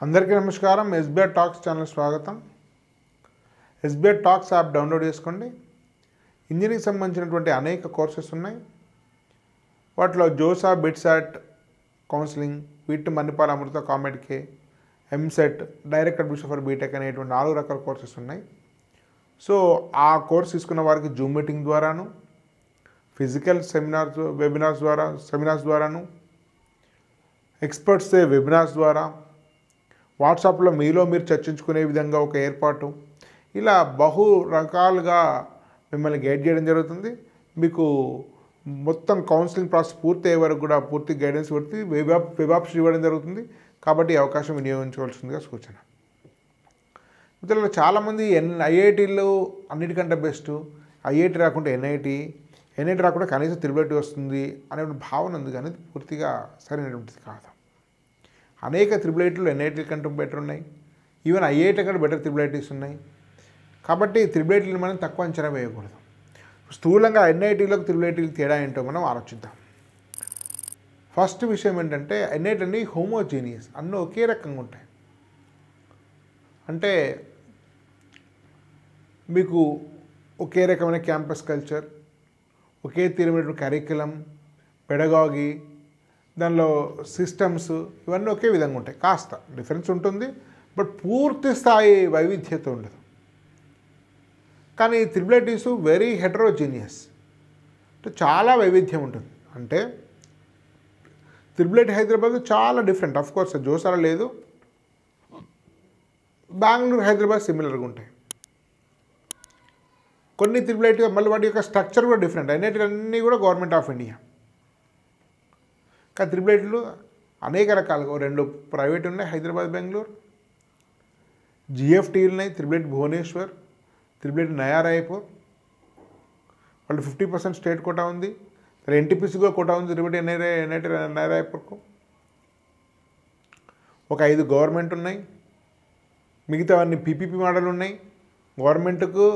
అందరికీ నమస్కారం. SBI talks channel స్వాగతం. ఎస్బీఐ టాక్స్ యాప్ డౌన్లోడ్ చేసుకోండి. ఇంజనీరింగ్ సంబంధించినటువంటి అనేక కోర్సెస్ ఉన్నాయి. వాటిలో JoSAA, BITSAT, counselling, VIT, Manipal, Amrita, COMEDK, EAMCET, direct admission for BTech అనేటువంటి 4 రకాల కోర్సెస్ ఉన్నాయి. సో ఆ కోర్స్ తీసుకున్న వారికి జూమ్ మీటింగ్ ద్వారాను, ఫిజికల్ సెమినార్స్ ద్వారాను, ఎక్స్పర్ట్స్ వెబినార్స్ ద్వారా, వాట్సాప్లో మీలో మీరు చర్చించుకునే విధంగా ఒక ఏర్పాటు, ఇలా బహు రకాలుగా మిమ్మల్ని గైడ్ చేయడం జరుగుతుంది. మీకు మొత్తం కౌన్సిలింగ్ ప్రాసెస్ పూర్తి అయ్యే వరకు కూడా పూర్తి గైడెన్స్ పెట్టి వెబ్ ఆప్షన్ ఇవ్వడం జరుగుతుంది. కాబట్టి ఈ అవకాశం వినియోగించవలసిందిగా సూచన. మిత్రులు, చాలామంది ఐఐటీలు అన్నిటికంటే బెస్ట్, ఐఐటి రాకుండా ఎన్ఐటి రాకుండా కనీసం త్రిబుల్ వస్తుంది అనే భావన ఉంది, కానీ పూర్తిగా సరైనటువంటిది కాదు. అనేక త్రిబుల్ ఐటీలు ఎన్ఐటీల కంటే బెటర్ ఉన్నాయి. ఈవెన్ ఐఐటీ కంటే బెటర్ త్రిబుల్ ఐటీస్ ఉన్నాయి. కాబట్టి త్రిబుల్ ఐటీలు మనం తక్కువ అంచనా వేయకూడదు. స్థూలంగా ఎన్ఐటీలకు త్రిబుల్ ఐటీలకు తేడా ఏంటో మనం ఆలోచిద్దాం. ఫస్ట్ విషయం ఏంటంటే, ఎన్ఐటీ అన్ని హోమోజీనియస్, అన్నీ ఒకే రకంగా ఉంటాయి. అంటే మీకు ఒకే రకమైన క్యాంపస్ కల్చర్, ఒకే తీరమైన కరిక్యులం, పెడగాగి, దానిలో సిస్టమ్స్, ఇవన్నీ ఒకే విధంగా ఉంటాయి. కాస్త డిఫరెన్స్ ఉంటుంది, బట్ పూర్తి స్థాయి వైవిధ్యత ఉండదు. కానీ త్రిబుల్ ఐటీస్ వెరీ హెటరోజీనియస్, అంటే చాలా వైవిధ్యం ఉంటుంది. అంటే త్రిబుల్ ఐటీ హైదరాబాద్ చాలా డిఫరెంట్. ఆఫ్ కోర్స్ జోసాలో లేదు, బెంగళూరు, హైదరాబాద్ సిమిలర్గా ఉంటాయి. కొన్ని త్రిబుల్ ఐటీ మళ్ళీ వాటి యొక్క స్ట్రక్చర్ కూడా డిఫరెంట్. ఎన్ఐటీ అన్నీ కూడా గవర్నమెంట్ ఆఫ్ ఇండియా. కానీ త్రిబుల్ ఐటీలు అనేక రకాలుగా 2 ప్రైవేట్ ఉన్నాయి, హైదరాబాద్, బెంగళూరు. జిఎఫ్టీలు ఉన్నాయి, triple IT Bhubaneswar, triple IT Naya Raipur. వాళ్ళు 50% స్టేట్ కోటా ఉంది. ఎన్టీపీసీ కూడా కోటా ఉంది త్రిబుల్ ఐటీ నయా రాయ్పూర్కు. ఒక 5 గవర్నమెంట్ ఉన్నాయి, మిగతావన్నీ పీపీపీ మోడల్ ఉన్నాయి. గవర్నమెంట్కు,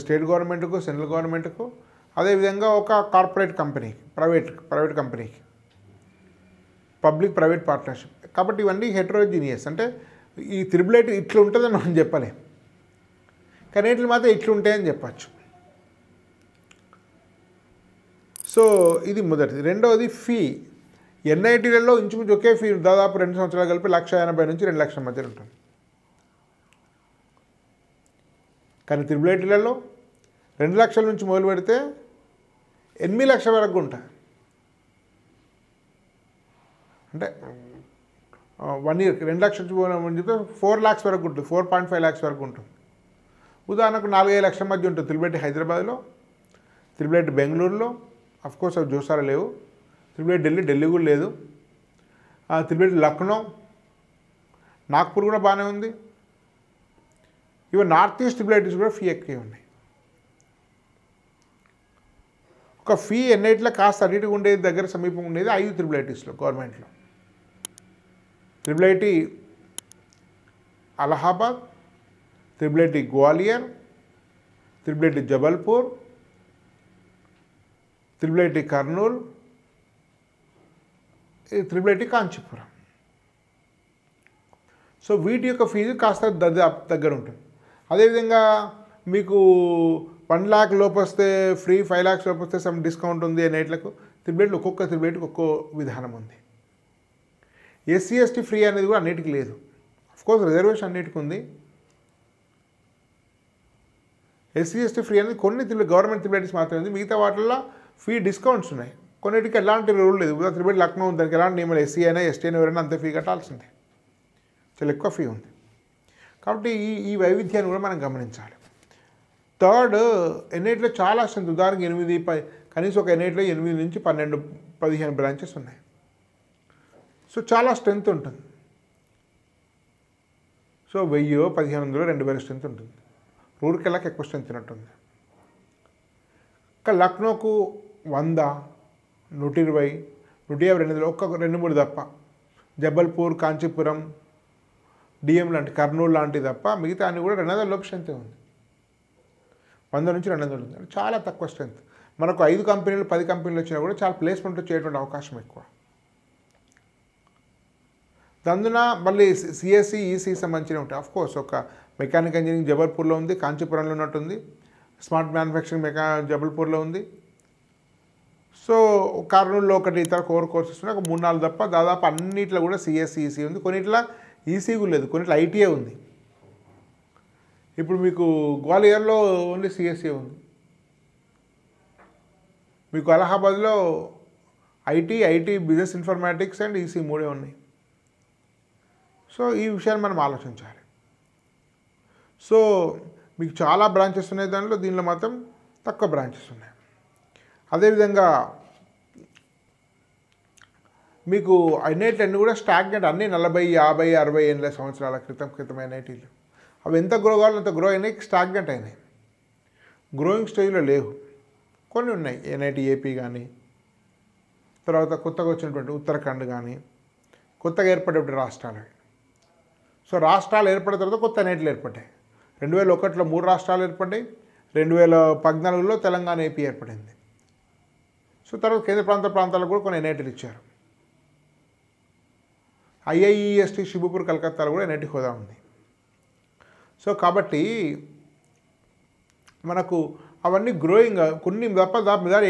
స్టేట్ గవర్నమెంట్కు, సెంట్రల్ గవర్నమెంట్కు, అదేవిధంగా ఒక కార్పొరేట్ కంపెనీకి, ప్రైవేట్ కంపెనీకి, పబ్లిక్ ప్రైవేట్ పార్ట్నర్షిప్. కాబట్టి ఇవన్నీ హెటరోజీనియస్. అంటే ఈ త్రిబుల్ ఐటీ ఇట్లా ఉంటుందని మనం చెప్పలేం, కానీ వీటిని మాత్రం ఇట్లా ఉంటాయని చెప్పచ్చు. సో ఇది మొదటిది. రెండవది ఫీ. ఎన్ఐటీలలో ఇంచుమించు ఒకే ఫీ, దాదాపు 2 సంవత్సరాలు కలిపి 1,80,000 నుంచి 2 లక్షల మధ్య ఉంటుంది. కానీ త్రిబుల్ ఐటీలలో 2 లక్షల నుంచి మొదలు పెడితే 8 లక్షల వరకు ఉంటాయి. అంటే 1 ఇయర్కి 2 లక్షల నుంచి చెప్తే 4 lakhs వరకు ఉంటుంది, 4.5 lakhs వరకు ఉంటుంది. ఉదాహరణకు 4-5 లక్షల మధ్య ఉంటుంది త్రిబుల్ ఐటీ హైదరాబాద్లో, త్రిబుల్ ఐటీ బెంగళూరులో. అఫ్కోర్స్ అవి జోసాలో లేవు. త్రిబుల్ ఐటీ ఢిల్లీ కూడా లేదు. త్రిబుల్ ఐటీ లక్నో, నాగ్పూర్ కూడా బాగానే ఉంది. ఇవి నార్త్ ఈస్ట్ త్రిబుల్ ఐటీస్ కూడా ఫీ ఎక్కువ ఉన్నాయి. ఒక ఫీ ఎన్ఐటీలో కాస్త అన్నిటికి ఉండేది, దగ్గర సమీపం ఉండేది 5 త్రిబుల్ ఐటీస్లో గవర్నమెంట్లో. Triple IT Allahabad, triple IT Gwalior, triple IT Jabalpur, triple IT Kurnool, triple IT Kanchipuram. So వీటి యొక్క ఫీజు కాస్త దగ్గర ఉంటుంది. అదేవిధంగా మీకు 1 lakh లోపు వస్తే ఫ్రీ, 5 lakhs లోపు వస్తే సమ్ డిస్కౌంట్ ఉంది ఎన్ఐటీలకు. త్రిబుల్ ఐటీలు ఒక్కొక్క త్రిబుల్ ఐటీకి ఒక్కో విధానం ఉంది. ఎస్సీ ఎస్టీ ఫ్రీ అనేది కూడా అన్నిటికీ లేదు. అఫ్కోర్స్ రిజర్వేషన్ అన్నిటికీ ఉంది. ఎస్సీ ఎస్టీ ఫ్రీ అనేది కొన్ని గవర్నమెంట్ త్రిబుల్ ఐటీస్ మాత్రమే ఉంది. మిగతా వాటిల్లో ఫీ డిస్కౌంట్స్ ఉన్నాయి. కొన్నిటికి ఎలాంటి రూల్ లేదు. త్రిబుల్ ఐటీ లక్నో ఉంది, దానికి ఎలాంటి నియమాలు, ఎస్సీ అయినా ఎస్టీ అయినా ఎవరైనా అంతే ఫీ కట్టాల్సిందే. చాలా ఎక్కువ ఫీ ఉంది. కాబట్టి ఈ వైవిధ్యాన్ని కూడా మనం గమనించాలి. థర్డ్, ఎన్ఐటీలో చాలా స్ట్రెంత్. ఉదాహరణకి కనీసం ఒక ఎన్ఐటీలో 8 నుంచి 12-15 బ్రాంచెస్ ఉన్నాయి. సో చాలా స్ట్రెంత్ ఉంటుంది. సో 1000, 1500, 2000 స్ట్రెంత్ ఉంటుంది. రూర్కెళ్ళాక ఎక్కువ స్ట్రెంత్ ఉన్నట్టుంది. ఇంకా లక్నోకు 100, 120, 150 ఒక్క 2-3 తప్ప. జబల్పూర్, కాంచీపురం, డిఎం లాంటి, కర్నూలు లాంటివి తప్ప మిగతా అన్ని కూడా 200 లోపు స్ట్రెంత్ ఉంది. 100 నుంచి 200 ఉంది. చాలా తక్కువ స్ట్రెంత్. మనకు 5 కంపెనీలు 10 కంపెనీలు వచ్చినా కూడా చాలా ప్లేస్మెంట్ వచ్చేటువంటి అవకాశం ఎక్కువ. అందున మళ్ళీ సిఎస్సి ఈసీ సంబంధించినవి ఉంటాయి. ఆఫ్కోర్స్ ఒక మెకానికల్ ఇంజనీరింగ్ జబల్పూర్లో ఉంది, కాంచీపురంలో ఉన్నట్టుంది. స్మార్ట్ మ్యానుఫ్యాక్చరింగ్ జబల్పూర్లో ఉంది. సో కర్నూలులో ఒకటి ఇతర కోర్ కోర్సెస్ ఉన్నాయి, ఒక 3-4 తప్ప దాదాపు అన్నిట్లో కూడా సిఎస్సి ఈసీ ఉంది. కొన్నిట్లా ఈసీ కూడా లేదు, కొన్నిట్లో ఐటీఏ ఉంది. ఇప్పుడు మీకు గ్వాలియర్లో ఓన్లీ సిఎస్సి ఉంది. మీకు అలహాబాద్లో IT business informatics and EC 3 ఉన్నాయి. సో ఈ విషయాన్ని మనం ఆలోచించాలి. సో మీకు చాలా బ్రాంచెస్ ఉన్నాయి, దీనిలో మాత్రం తక్కువ బ్రాంచెస్ ఉన్నాయి. అదేవిధంగా మీకు ఎన్ఐటీ అన్నీ కూడా స్టాగ్నెంట్, అన్నీ 40, 50, 60 ఏళ్ళ సంవత్సరాల క్రితం ఎన్ఐటీలు. అవి ఎంత గ్రో కావాలో అంత గ్రో అయినాయి, స్టాగ్నెంట్ అయినాయి, గ్రోయింగ్ స్టేజ్లో లేవు. కొన్ని ఉన్నాయి, ఎన్ఐటీ ఏపీ కానీ, తర్వాత కొత్తగా వచ్చినటువంటి ఉత్తరాఖండ్ కానీ, కొత్తగా ఏర్పడేటువంటి రాష్ట్రాలు. సో రాష్ట్రాలు ఏర్పడిన తర్వాత కొత్త ఎన్ఐటీలు ఏర్పడ్డాయి. 2001లో 3 రాష్ట్రాలు ఏర్పడ్డాయి, 2014లో తెలంగాణ ఏపీ ఏర్పడింది. సో తర్వాత కేంద్ర ప్రాంతాలకు కూడా కొన్ని ఎన్ఐటీలు ఇచ్చారు. ఐఐఈఎస్టీ షిబుపూర్ కలకత్తాలో కూడా ఎన్ఐటీ హోదా ఉంది. సో కాబట్టి మనకు అవన్నీ గ్రోయింగ్, కొన్ని తప్ప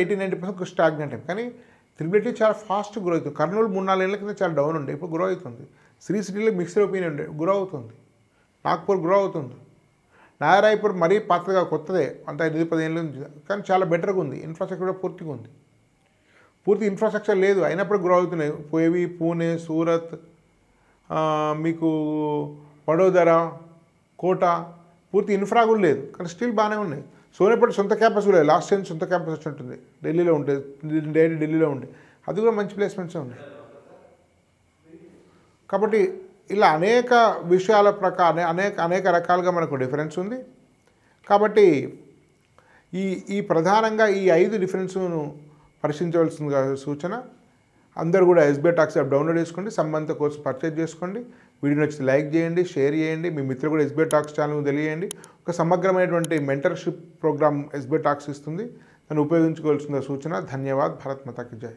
80-90% స్టాగ్నెంట్. కానీ త్రిబుల్ చాలా ఫాస్ట్ గ్రో అవుతుంది. కర్నూలు 3-4 ఏళ్ళ కింద చాలా డౌన్ ఉండే, ఇప్పుడు గ్రో అవుతుంది. శ్రీ సిటీలో మిక్స్డ్ ఒపీనియన్ ఉండే, గ్రో అవుతుంది. నాగ్పూర్ గ్రో అవుతుంది. నారాయణపూర్ మరీ పాతగా కొత్తదే, అంత 8-10 ఏళ్ళ నుంచి, కానీ చాలా బెటర్గా ఉంది. ఇన్ఫ్రాస్ట్రక్చర్ కూడా పూర్తిగా ఉంది. పూర్తి ఇన్ఫ్రాస్ట్రక్చర్ లేదు, అయినప్పుడు గ్రో అవుతున్నాయి. పూణే, సూరత్, మీకు వడోదర, కోట, పూర్తి ఇన్ఫ్రా కూడా లేదు, కానీ స్టిల్ బాగానే ఉన్నాయి. సోనేపల్లి సొంత క్యాంపస్ కూడా లేదు, లాస్ట్ టైం సొంత క్యాంపస్ వచ్చి ఉంటుంది, ఢిల్లీలో ఉంటుంది, ఢిల్లీలో ఉంటుంది, అది కూడా మంచి ప్లేస్మెంట్సే ఉన్నాయి. కాబట్టి ఇలా అనేక విషయాల ప్రకారం అనేక రకాలుగా మనకు డిఫరెన్స్ ఉంది. కాబట్టి ఈ ప్రధానంగా ఈ 5 డిఫరెన్స్ను పరిశీలించవలసిందిగా సూచన. అందరూ కూడా ఎస్బీఐ టాక్స్ యాప్ డౌన్లోడ్ చేసుకోండి, సంబంధిత కోర్సు పర్చేజ్ చేసుకోండి. వీడియో నచ్చితే లైక్ చేయండి, షేర్ చేయండి, మీ మిత్రులు కూడా ఎస్బీఐ టాక్స్ ఛానల్ తెలియజేయండి. ఒక సమగ్రమైనటువంటి మెంటర్షిప్ ప్రోగ్రామ్ ఎస్బీఐ టాక్స్ ఇస్తుంది, దాన్ని ఉపయోగించుకోవాల్సిన సూచన. ధన్యవాద్. భారత్ మాతా కీ జై.